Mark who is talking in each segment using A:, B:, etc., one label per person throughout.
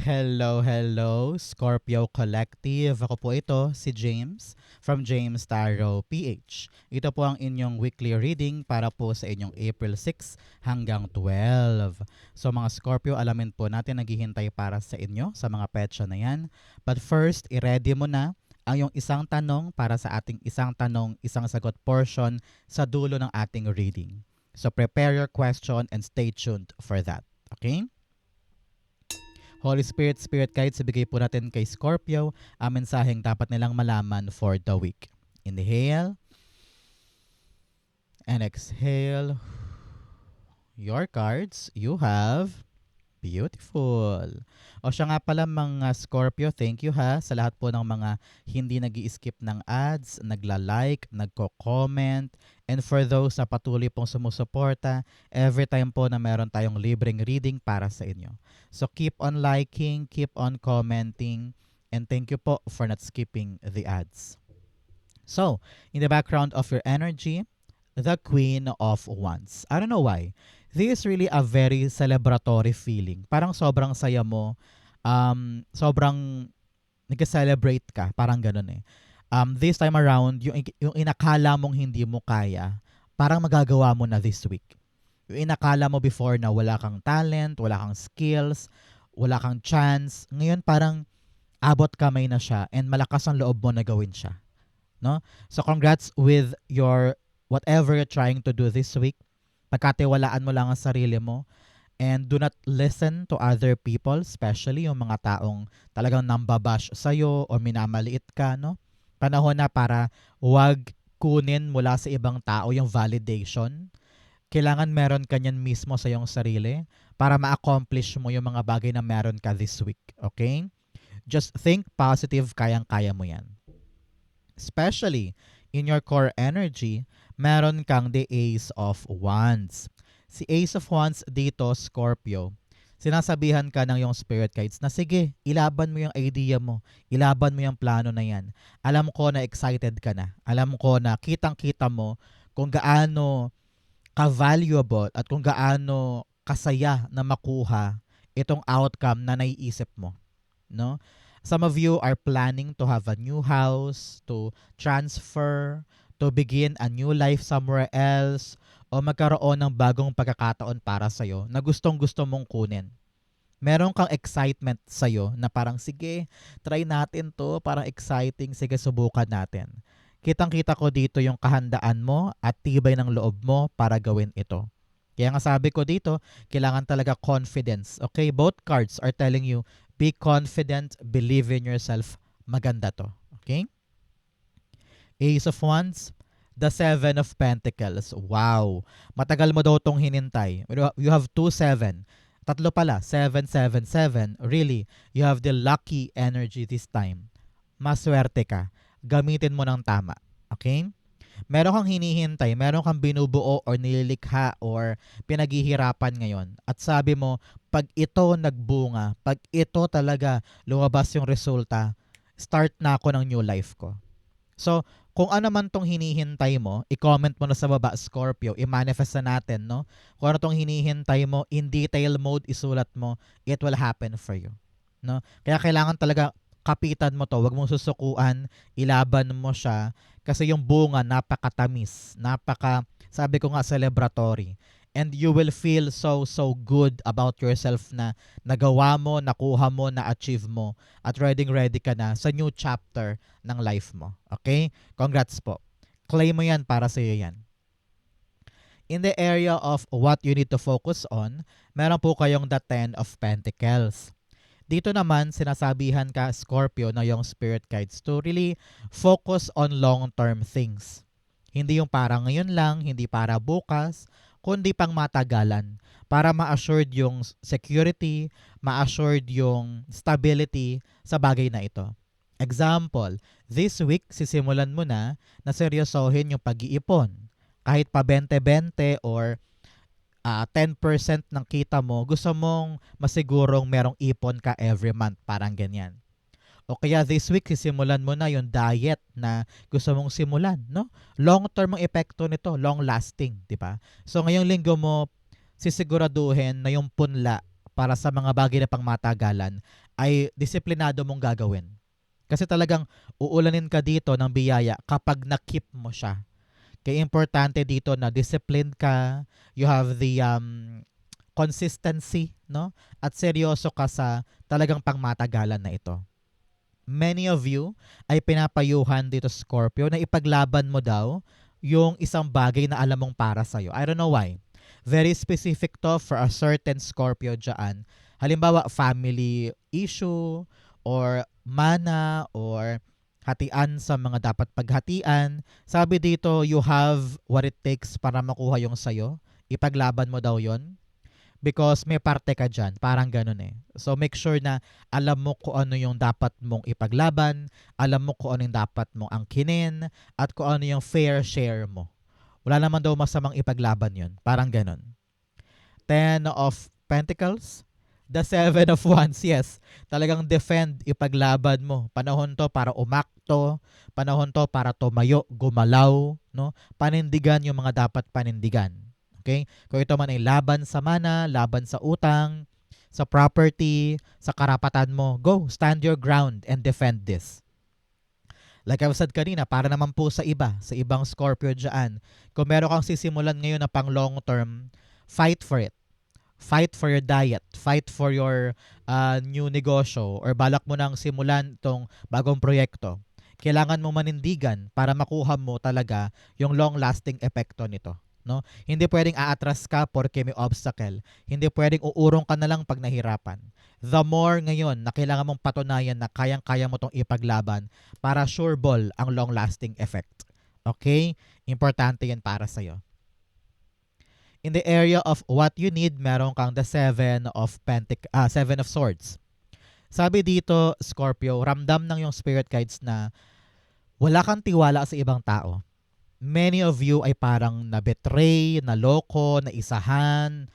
A: Hello, hello, Scorpio Collective. Ako po ito, si James from James Tarot PH. Ito po ang inyong weekly reading para po sa inyong April 6 hanggang 12. So mga Scorpio, alamin po natin naghihintay para sa inyo sa mga petsa na yan. But first, i-ready mo na ang yung isang tanong para sa ating isang tanong, isang sagot portion sa dulo ng ating reading. So prepare your question and stay tuned for that. Okay? Holy Spirit, Spirit Guides, ibigay po natin kay Scorpio ang mensaheng dapat nilang malaman for the week. Inhale and exhale. Your cards, you have beautiful. O siya nga pala mga Scorpio, thank you ha sa lahat po ng mga hindi nag-i-skip ng ads, nagla-like, nagko-comment, and for those na patuloy pong sumusuporta every time po na meron tayong libreng reading para sa inyo. So keep on liking, keep on commenting, and thank you po for not skipping the ads. So, in the background of your energy, the Queen of Wands. I don't know why. This is really a very celebratory feeling. Parang sobrang saya mo. Sobrang nag-celebrate ka. Parang ganun eh. This time around, yung inakala mong hindi mo kaya, parang magagawa mo na this week. Yung inakala mo before na wala kang talent, wala kang skills, wala kang chance, ngayon parang abot kamay na siya and malakas ang loob mo na gawin siya. No? So congrats with your whatever you're trying to do this week. Pagkatiwalaan mo lang ang sarili mo and do not listen to other people, especially yung mga taong talagang nambabash sa'yo o minamaliit ka. No? Panahon na para wag kunin mula sa ibang tao yung validation. Kailangan meron ka niyan mismo sa iyong sarili para ma-accomplish mo yung mga bagay na meron ka this week. Okay? Just think positive, kayang-kaya mo yan. Especially in your core energy, meron kang the Ace of Wands. Si Ace of Wands dito, Scorpio, sinasabihan ka ng yung spirit guides na sige, ilaban mo yung idea mo, ilaban mo yung plano na yan. Alam ko na excited ka na. Alam ko na kitang-kita mo kung gaano ka-valuable at kung gaano kasaya na makuha itong outcome na naiisip mo. No? Some of you are planning to have a new house, to transfer, to begin a new life somewhere else, o magkaroon ng bagong pagkakataon para sa'yo na gustong-gusto mong kunin. Meron kang excitement sa'yo na parang, sige, try natin to, parang exciting, sige, subukan natin. Kitang-kita ko dito yung kahandaan mo at tibay ng loob mo para gawin ito. Kaya nga sabi ko dito, kailangan talaga confidence. Okay, both cards are telling you, be confident, believe in yourself. Maganda to. Okay? Ace of Wands, the Seven of Pentacles. Wow. Matagal mo daw tong hinintay. You have 2-7. Tatlo pala. 7-7-7. Really, you have the lucky energy this time. Maswerte ka. Gamitin mo ng tama. Okay? Meron kang hinihintay, meron kang binubuo or nililikha or pinaghihirapan ngayon. At sabi mo, pag ito nagbunga, pag ito talaga lumabas yung resulta, start na ako ng new life ko. So, kung ano man tong hinihintay mo, i-comment mo na sa baba, Scorpio, i-manifest na natin, no? Kung ano tong hinihintay mo, in detail mode, isulat mo, it will happen for you. No? Kaya kailangan talaga kapitan mo to, wag mong susukuan, ilaban mo siya kasi yung bunga napakatamis, sabi ko nga celebratory. And you will feel so good about yourself na nagawa mo, nakuha mo, na-achieve mo at ready ka na sa new chapter ng life mo. Okay? Congrats po. Claim mo yan para sa iyo yan. In the area of what you need to focus on, meron po kayong the 10 of Pentacles. Dito naman, sinasabihan ka, Scorpio, na yung spirit guides to really focus on long-term things. Hindi yung para ngayon lang, hindi para bukas, kundi pang matagalan. Para ma-assured yung security, ma-assured yung stability sa bagay na ito. Example, this week, sisimulan mo na seryosohin yung pag-iipon. Kahit pa 20-20 or 10% ng kita mo, gusto mong masigurong merong ipon ka every month, parang ganyan. O kaya this week, sisimulan mo na yung diet na gusto mong simulan, no? Long-term ang epekto nito, long-lasting, di ba? So ngayong linggo mo, sisiguraduhin na yung punla para sa mga bagay na pangmatagalan ay disiplinado mong gagawin. Kasi talagang uulanin ka dito ng biyaya kapag na-keep mo siya. Kaya importante dito na disciplined ka, you have the consistency, no? At seryoso ka sa talagang pangmatagalan na ito. Many of you ay pinapayuhan dito Scorpio na ipaglaban mo daw yung isang bagay na alam mong para sa'yo. I don't know why. Very specific to for a certain Scorpio dyan. Halimbawa, family issue or mana or hatian sa mga dapat paghatian. Sabi dito, you have what it takes para makuha yung sayo. Ipaglaban mo daw yon because may parte ka dyan. Parang ganun eh. So make sure na alam mo kung ano yung dapat mong ipaglaban, alam mo kung ano yung dapat mong angkinin, at kung ano yung fair share mo. Wala naman daw masamang ipaglaban yun. Parang ganun. Ten of Pentacles. The Seven of Wands, yes. Talagang defend, ipaglaban mo. Panahon to para umakto. Panahon to para tumayo, gumalaw. No? Panindigan yung mga dapat panindigan. Okay? Kung ito man ay laban sa mana, laban sa utang, sa property, sa karapatan mo, go, stand your ground and defend this. Like I said kanina, para naman po sa iba, sa ibang Scorpio dyan, kung meron kang sisimulan ngayon na pang long term, fight for it. Fight for your diet, fight for your new negosyo, or balak mo nang simulan itong bagong proyekto. Kailangan mo manindigan para makuha mo talaga yung long-lasting epekto nito. No? Hindi pwedeng aatras ka porque may obstacle. Hindi pwedeng uurong ka na lang pag nahirapan. The more ngayon na kailangan mong patunayan na kayang-kaya mo tong ipaglaban para sure ball ang long-lasting effect. Okay? Importante yan para sa'yo. In the area of what you need, meron kang the Seven of Swords. Sabi dito, Scorpio, ramdam ng yung spirit guides na wala kang tiwala sa ibang tao. Many of you ay parang na-betray, naloko, naisahan,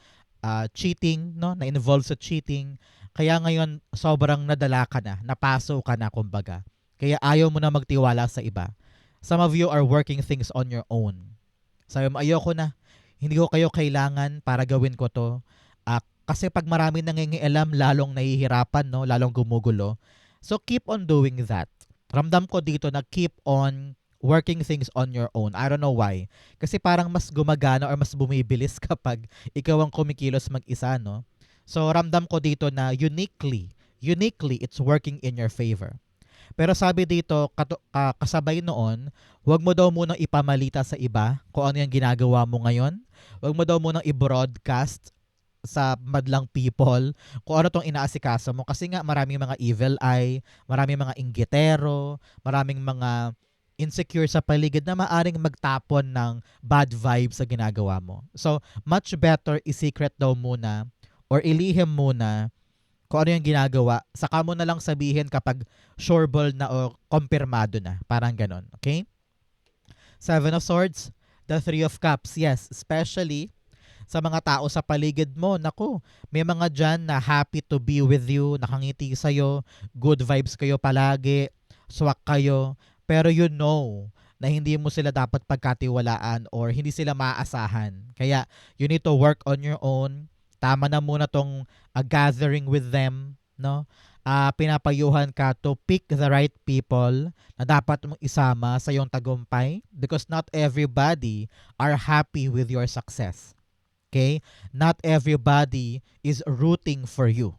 A: cheating, no? Na-involved sa cheating. Kaya ngayon, sobrang nadala ka na, napaso ka na, kumbaga. Kaya ayaw mo na magtiwala sa iba. Some of you are working things on your own. Sabi mo, ayoko na. Hindi ko kayo kailangan para gawin ko to. Kasi pag marami nangingialam, lalong nahihirapan, no? Lalong gumugulo. So keep on doing that. Ramdam ko dito na keep on working things on your own. I don't know why. Kasi parang mas gumagana or mas bumibilis kapag ikaw ang kumikilos mag-isa, no? So ramdam ko dito na uniquely, it's working in your favor. Pero sabi dito, kasabay noon, huwag mo daw munang ipamalita sa iba kung ano yung ginagawa mo ngayon. Huwag mo daw munang i-broadcast sa madlang people kung ano tong inaasikaso mo. Kasi nga maraming mga evil eye, maraming mga inggitero, maraming mga insecure sa paligid na maaring magtapon ng bad vibes sa ginagawa mo. So, much better i-secret daw muna or ilihim muna kung ano yung ginagawa, saka mo na lang sabihin kapag sureball na o kumpirmado na. Parang ganon. Okay? Seven of Swords, the Three of Cups. Yes, especially sa mga tao sa paligid mo. Naku, may mga dyan na happy to be with you, nakangiti sa'yo, good vibes kayo palagi, swak kayo, pero you know na hindi mo sila dapat pagkatiwalaan or hindi sila maaasahan. Kaya you need to work on your own. Tama na muna tong gathering with them, no? Pinapayuhan ka to pick the right people na dapat mong isama sa iyong tagumpay because not everybody are happy with your success. Okay? Not everybody is rooting for you,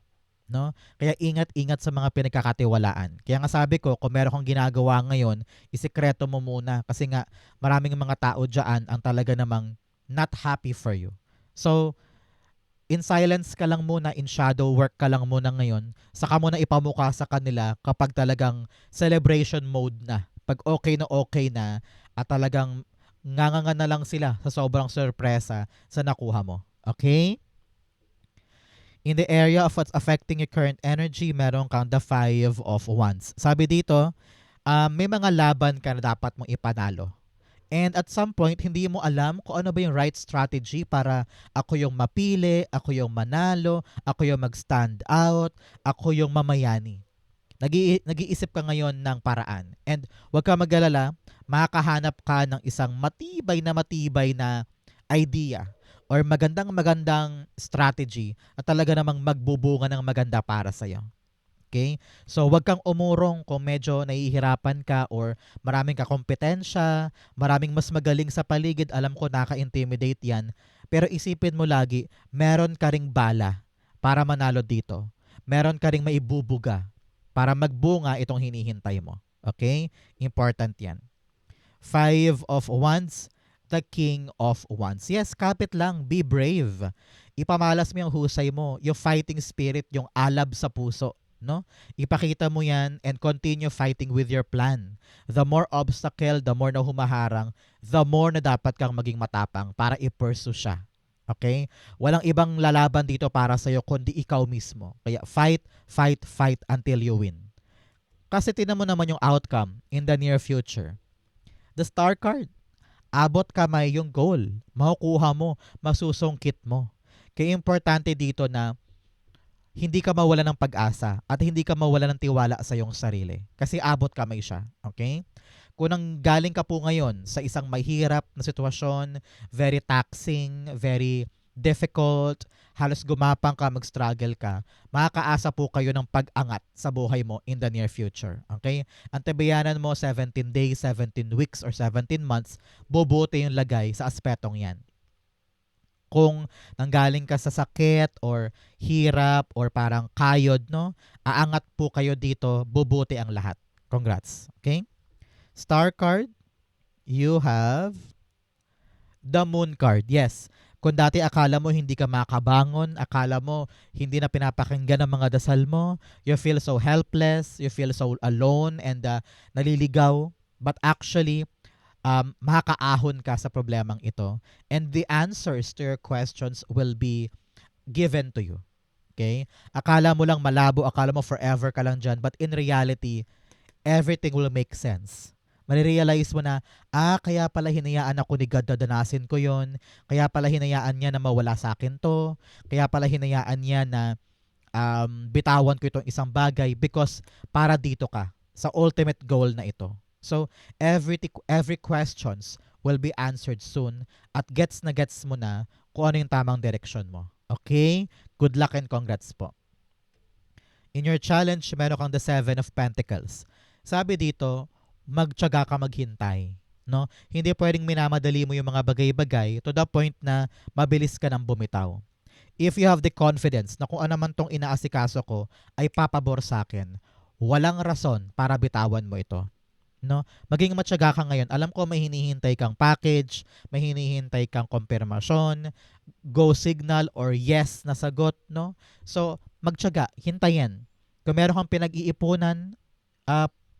A: no? Kaya ingat-ingat sa mga pinagkakatiwalaan. Kaya nga sabi ko, kung meron kang ginagawa ngayon, isikreto mo muna kasi nga maraming mga tao diyan ang talaga namang not happy for you. So, in silence ka lang muna, in shadow work ka lang muna ngayon, saka mo na ipamukha sa kanila kapag talagang celebration mode na. Pag okay na, at talagang nganganga na lang sila sa sobrang sorpresa sa nakuha mo. Okay? In the area of what's affecting your current energy, meron kang the Five of Wands. Sabi dito, may mga laban ka na dapat mong ipanalo. And at some point, hindi mo alam kung ano ba yung right strategy para ako yung mapili, ako yung manalo, ako yung mag-stand out, ako yung mamayani. Nag-iisip ka ngayon ng paraan. And huwag ka mag-alala, makakahanap ka ng isang matibay na idea or magandang strategy at talaga namang magbubunga ng maganda para sa'yo. Okay? So, wag kang umurong kung medyo nahihirapan ka or maraming kakompetensya, maraming mas magaling sa paligid. Alam ko, naka-intimidate yan. Pero isipin mo lagi, meron ka ring bala para manalo dito. Meron ka ring maibubuga para magbunga itong hinihintay mo. Okay? Important yan. Five of Wands, the King of Wands. Yes, kapit lang. Be brave. Ipamalas mo yung husay mo, yung fighting spirit, yung alab sa puso. No? Ipakita mo yan and continue fighting with your plan. The more obstacle, the more na humaharang, the more na dapat kang maging matapang para i-pursue siya. Okay? Walang ibang lalaban dito para sa'yo kundi ikaw mismo. Kaya fight, fight, fight until you win. Kasi tinan mo naman yung outcome in the near future. The Star card. Abot kamay yung goal. Makukuha mo, masusungkit mo. Kaya importante dito na hindi ka mawala ng pag-asa at hindi ka mawala ng tiwala sa iyong sarili. Kasi abot kamay siya. Okay? Kung nang galing ka po ngayon sa isang mahirap na sitwasyon, very taxing, very difficult, halos gumapang ka, mag-struggle ka, makakaasa po kayo ng pag-angat sa buhay mo in the near future. Okay? Ang tabayanan mo 17 days, 17 weeks, or 17 months, bubuti yung lagay sa aspetong yan. Kung nanggaling ka sa sakit or hirap or parang kayod, no? Aangat po kayo dito, bubuti ang lahat. Congrats. Okay? Star card, you have the Moon card. Yes. Kung dati akala mo hindi ka makabangon, akala mo hindi na pinapakinggan ang mga dasal mo, you feel so helpless, you feel so alone and naliligaw. But actually, makakaahon ka sa problemang ito. And the answers to your questions will be given to you. Okay? Akala mo lang malabo, akala mo forever ka lang dyan, but in reality, everything will make sense. Marirealize mo na, kaya pala hinayaan ako ni God na danasin ko yon, kaya pala hinayaan niya na mawala sa akin to, kaya pala hinayaan niya na bitawan ko itong isang bagay because para dito ka sa ultimate goal na ito. So, every questions will be answered soon at gets mo na kung ano yung tamang direction mo. Okay? Good luck and congrats po. In your challenge, meron kang the 7 of Pentacles. Sabi dito, magtiyaga ka maghintay. No? Hindi pwedeng minamadali mo yung mga bagay-bagay to the point na mabilis ka nang bumitaw. If you have the confidence na kung ano man tong inaasikaso ko ay papabor sa akin, walang rason para bitawan mo ito. No? Maging matyaga ka ngayon. Alam ko may hinihintay kang package, may hinihintay kang konfirmasyon, go signal or yes na sagot, no? So, magtiyaga, hintayin. Kung meron kang pinag-iipunan,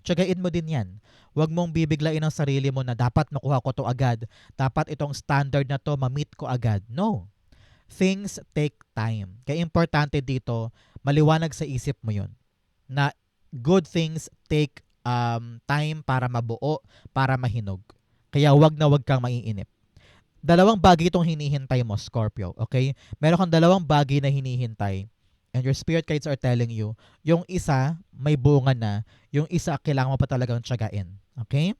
A: tiyagain mo din 'yan. Huwag mong bibiglain ang sarili mo na dapat makuha ko to agad, dapat itong standard na to ma-meet ko agad. No. Things take time. Kaya importante dito, maliwanag sa isip mo 'yon na good things take time para mabuo, para mahinog. Kaya wag na wag kang maiinip. Dalawang bagay itong hinihintay mo, Scorpio. Okay? Meron kang dalawang bagay na hinihintay. And your spirit guides are telling you, yung isa may bunga na, yung isa kailangan mo pa talagang tiyagain. Okay?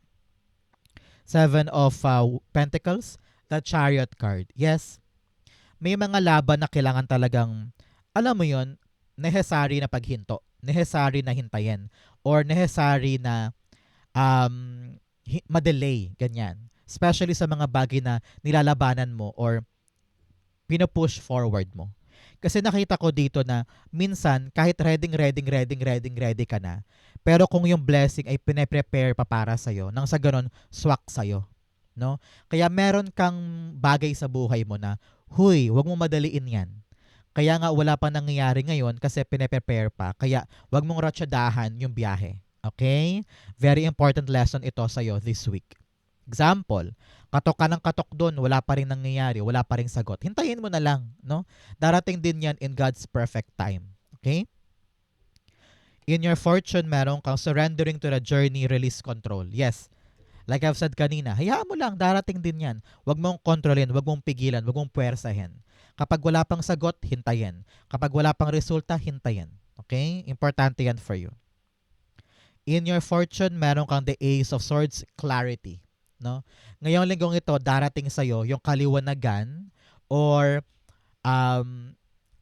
A: 7 of Pentacles, the Chariot card. Yes, may mga laban na kailangan talagang, alam mo yon, necessary na paghinto, necessary na hintayin, or necessary na madelay, ganyan. Especially sa mga bagay na nilalabanan mo or pinupush forward mo. Kasi nakita ko dito na minsan kahit ready ka na, pero kung yung blessing ay pine-prepare pa para sa'yo, nang sa ganon, swak sa'yo. No? Kaya meron kang bagay sa buhay mo na, huy, wag mo madaliin yan. Kaya nga wala pa nangyayari ngayon kasi pine-prepare pa. Kaya wag mong ratsyadahan yung biyahe. Okay? Very important lesson ito sa'yo this week. Example, katok ka ng katok doon, wala pa rin nangyayari, wala pa rin sagot. Hintayin mo na lang, no? Darating din yan in God's perfect time. Okay? In your fortune, meron kang surrendering to the journey, release control. Yes. Like I've said kanina, hayaan mo lang, darating din yan. Huwag mong kontrolin, huwag mong pigilan, huwag mong puwersahin. Kapag wala pang sagot, hintayin. Kapag wala pang resulta, hintayin. Okay? Importante yan for you. In your fortune, meron kang the Ace of Swords, clarity. No? Ngayong linggong ito, darating sa'yo yung kaliwanagan or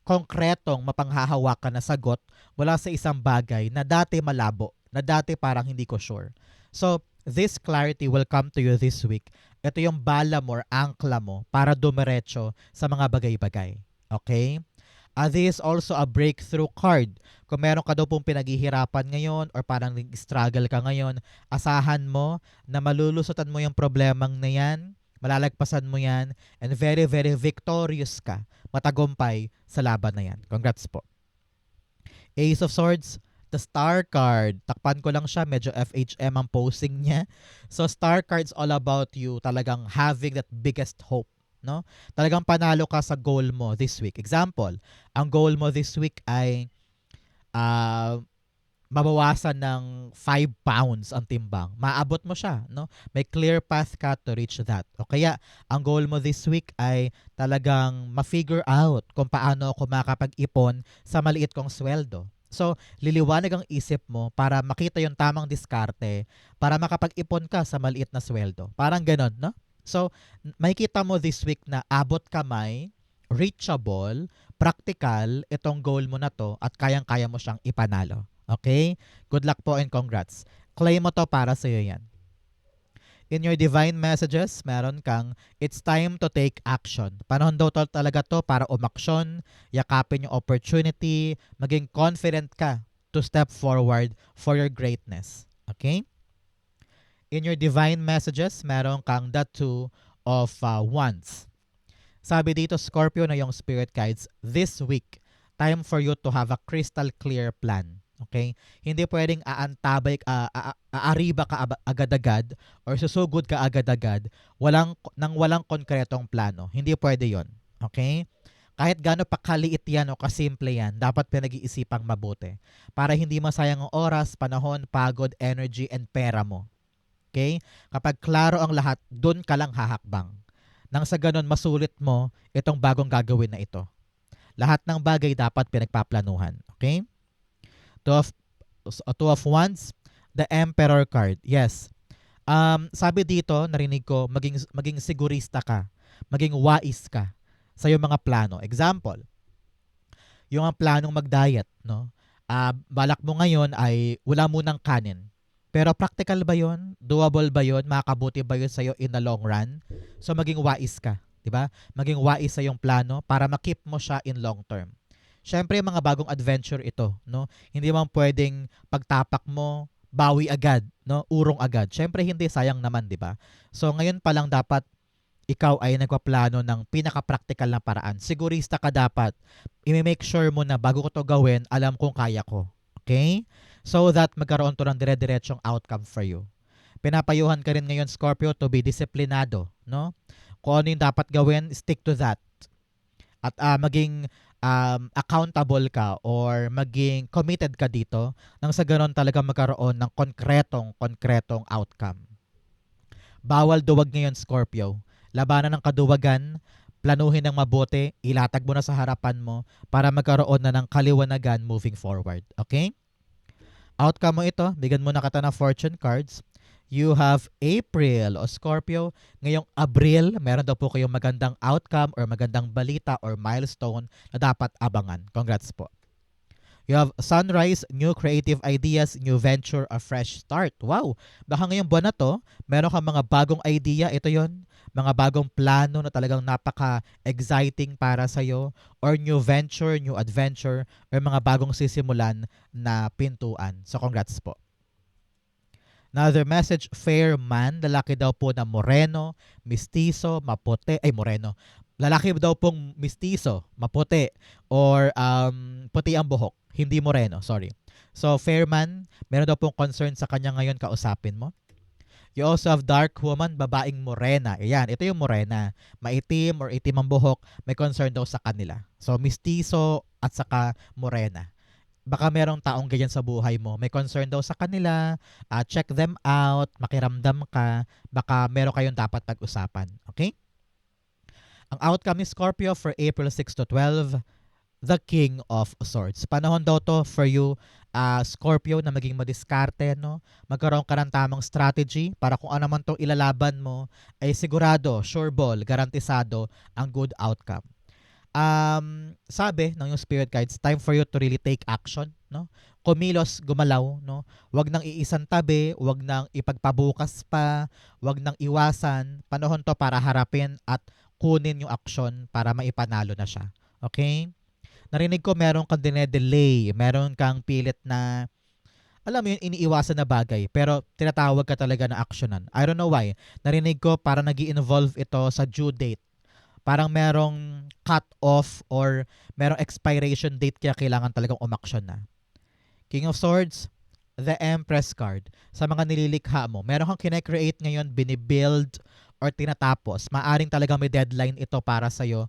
A: konkretong mapanghahawakan na sagot mula sa isang bagay na dati malabo, na dati parang hindi ko sure. So, this clarity will come to you this week. Ito yung bala mo or angkla mo para dumiretso sa mga bagay-bagay. Okay? This is also a breakthrough card. Kung meron ka daw pong pinaghihirapan ngayon or parang struggle ka ngayon, asahan mo na malulusutan mo yung problemang na yan, malalagpasan mo yan, and very, very victorious ka, matagumpay sa laban na yan. Congrats po. Ace of Swords, the Star card. Takpan ko lang siya, medyo FHM ang posing niya. So Star card's all about you talagang having that biggest hope. No? Talagang panalo ka sa goal mo this week. Example, ang goal mo this week ay mabawasan ng 5 pounds ang timbang. Maabot mo siya. No? May clear path ka to reach that. O kaya, ang goal mo this week ay talagang ma-figure out kung paano ako makapag-ipon sa maliit kong sweldo. So, liliwanag ang isip mo para makita yung tamang diskarte para makapag-ipon ka sa maliit na sweldo. Parang ganon, no? So, makikita mo this week na abot kamay, reachable, practical, itong goal mo na to at kayang-kaya mo siyang ipanalo. Okay? Good luck po and congrats. Claim mo to para sa'yo yan. In your divine messages, meron kang, it's time to take action. Panahon daw to talaga to para umaksyon, yakapin yung opportunity, maging confident ka to step forward for your greatness. Okay? In your divine messages, meron kang the Two of Wands. Sabi dito, Scorpio, na yung spirit guides, this week, time for you to have a crystal clear plan. Okay? Hindi pwedeng aariba ka agad-agad or susugod ka agad-agad nang walang konkretong plano. Hindi pwede yon. Okay? Kahit gaano pa kaliit yan o kasimple yan, dapat pinag-iisipang mabuti para hindi masayang ang oras, panahon, pagod, energy, and pera mo. Okay? Kapag klaro ang lahat, doon ka lang hahakbang. Nang sa ganun, masulit mo itong bagong gagawin na ito. Lahat ng bagay dapat pinagpaplanuhan. Okay? Two of Wands, the Emperor card. Yes. Sabi dito, narinig ko, maging sigurista ka. Maging wais ka sa iyong mga plano. Example, yung ang planong mag-diet. No? Balak mo ngayon ay wala munang kanin. Pero practical ba yon? Doable ba yon? Makakabuti ba yun sa'yo in the long run? So maging wais ka. Diba? Maging wais sa iyong plano para makip mo siya in long term. Siyempre, mga bagong adventure ito. No? Hindi man pwedeng pagtapak mo, bawi agad. No? Urong agad. Siyempre, hindi. Sayang naman, diba? So ngayon pa lang dapat ikaw ay nagpaplano ng pinaka-practical na paraan. Sigurista ka dapat. I-make sure mo na bago ko to gawin, alam kong kaya ko. Okay? So that magkaroon to ng dire-diretsong outcome for you. Pinapayuhan ka rin ngayon, Scorpio, to be disiplinado. No? Kung ano yung dapat gawin, stick to that. At maging accountable ka or maging committed ka dito nang sa ganon talaga magkaroon ng konkretong outcome. Bawal duwag ngayon, Scorpio. Labanan ng kaduwagan, planuhin ng mabuti, ilatag mo na sa harapan mo para magkaroon na ng kaliwanagan moving forward. Okay? Outcome mo ito, bigyan mo na kita ng fortune cards. You have April o Scorpio. Ngayong Abril, meron daw po kayong magandang outcome or magandang balita or milestone na dapat abangan. Congrats po. You have Sunrise, new creative ideas, new venture, a fresh start. Wow! Baka ngayong buwan na to, meron kang mga bagong idea. Ito yon, mga bagong plano na talagang napaka-exciting para sa'yo, or new venture, new adventure, or mga bagong sisimulan na pintuan. So congrats po. Another message, fair man, lalaki daw po na moreno, mistiso, maputi, moreno. Lalaki daw pong mistiso, maputi, or puti ang buhok, hindi moreno, sorry. So fair man, meron daw pong concern sa kanya ngayon, kausapin mo. You also have dark woman, babaeng morena. Ayan, ito yung morena. Maitim or itim ang buhok, may concern daw sa kanila. So mistiso at saka morena. Baka merong taong ganyan sa buhay mo. May concern daw sa kanila, check them out, makiramdam ka, baka meron kayong dapat pag-usapan. Okay? Ang outcome ni Scorpio for April 6 to 12, the King of Swords. Panahon daw to for you, Scorpio, na maging madiskarte, no? Magkaroon ka ng tamang strategy para kung ano man itong ilalaban mo, ay sigurado, sure ball, garantisado ang good outcome. sabi ng yung spirit guides, time for you to really take action, no? Kumilos, gumalaw, no? Wag nang iisang tabi, wag nang ipagpabukas pa, wag nang iwasan. Panahon to para harapin at kunin yung aksyon para maipanalo na siya. Okay? Narinig ko meron kang dinedelay, meron kang pilit na alam mo yun, iniiwasan na bagay, pero tinatawag ka talaga na aksyonan. I don't know why. Narinig ko para nag-i-involve ito sa due date. Parang merong cut-off or merong expiration date kaya kailangan talagang umaksyon na. King of Swords, the Empress card. Sa mga nililikha mo, meron kang kine-create ngayon, binibuild, or tinatapos. Maaring talagang may deadline ito para sa'yo.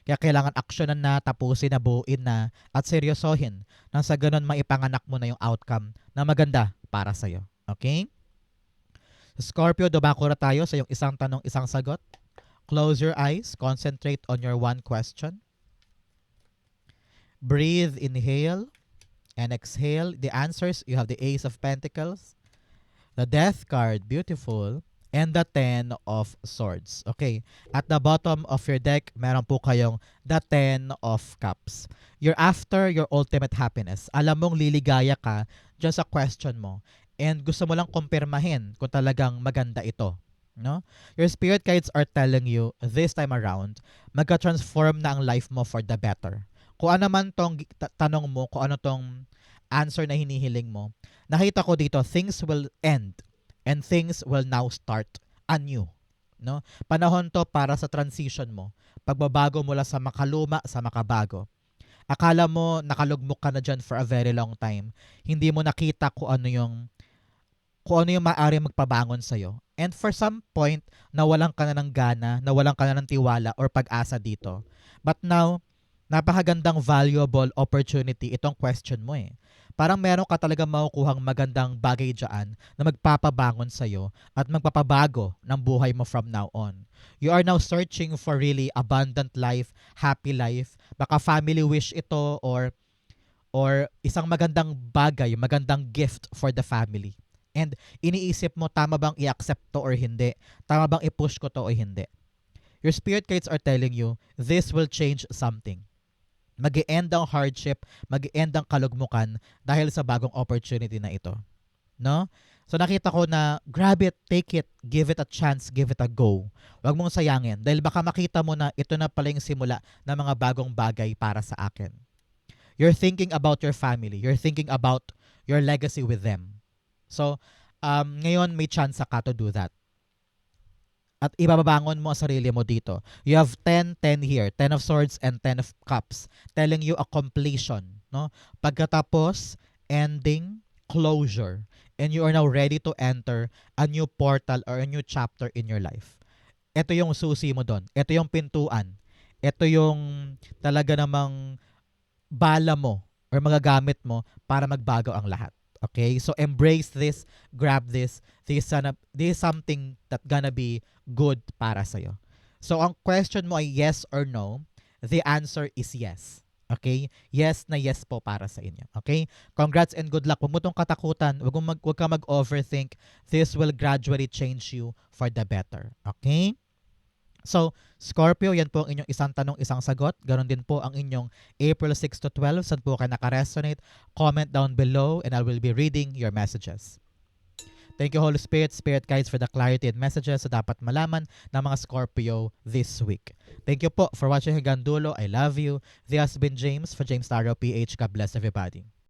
A: Kaya kailangan aksyonan na, tapusin na, buuin na, at seryosohin. Nang sa ganun, maipanganak mo na yung outcome na maganda para sa'yo. Okay? Scorpio, dumako na tayo sa yung isang tanong, isang sagot. Close your eyes. Concentrate on your one question. Breathe, inhale, and exhale. The answers, you have the Ace of Pentacles, the Death card, beautiful, and the Ten of Swords. Okay, at the bottom of your deck, meron po kayong the Ten of Cups. You're after your ultimate happiness. Alam mong liligaya ka dyan sa question mo and gusto mo lang kumpirmahin kung talagang maganda ito. No? Your spirit guides are telling you this time around, magka-transform na ang life mo for the better. Kung ano man tong tanong mo, kung ano tong answer na hinihiling mo, nakita ko dito, things will end and things will now start anew. No? Panahon to para sa transition mo. Pagbabago mula sa makaluma sa makabago. Akala mo nakalugmok ka na dyan for a very long time. Hindi mo nakita kung ano yung maaari magpabangon sa'yo. And for some point, nawalan ka na ng gana, nawalan ka na ng tiwala or pag-asa dito. But now, napakagandang valuable opportunity itong question mo eh. Parang meron ka talaga makukuhang magandang bagay dyan na magpapabangon sa'yo at magpapabago ng buhay mo from now on. You are now searching for really abundant life, happy life. Baka family wish ito or isang magandang bagay, magandang gift for the family. And iniisip mo, tama bang i-accept to or hindi? Tama bang i-push ko to o hindi? Your spirit guides are telling you, this will change something. Mag-e-end ang hardship, mag-e-end ang kalugmukan dahil sa bagong opportunity na ito. No? So nakita ko na grab it, take it, give it a chance, give it a go. Huwag mong sayangin dahil baka makita mo na ito na pala yung simula ng mga bagong bagay para sa akin. You're thinking about your family. You're thinking about your legacy with them. So, ngayon may chance ka to do that. At ibababangon mo ang sarili mo dito. You have 10 here, 10 of Swords and 10 of Cups, telling you a completion, no? Pagkatapos, ending, closure, and you are now ready to enter a new portal or a new chapter in your life. Ito yung susi mo doon. Ito yung pintuan. Ito yung talaga namang bala mo or magagamit mo para magbago ang lahat. Okay? So embrace this, grab this. This is something that gonna be good para sa'yo. So ang question mo ay yes or no. The answer is yes. Okay? Yes na yes po para sa inyo. Okay? Congrats and good luck. Huwag mo itong katakutan. Huwag ka mag-overthink. This will gradually change you for the better. Okay? So, Scorpio, yan po ang inyong isang tanong, isang sagot. Ganon din po ang inyong April 6 to 12. Saan po kayo nakaresonate? Comment down below and I will be reading your messages. Thank you, Holy Spirit, Spirit Guides, for the clarity and messages na dapat malaman ng mga Scorpio this week. Thank you po for watching hanggang dulo. I love you. This has been James for James Taro PH. God bless everybody.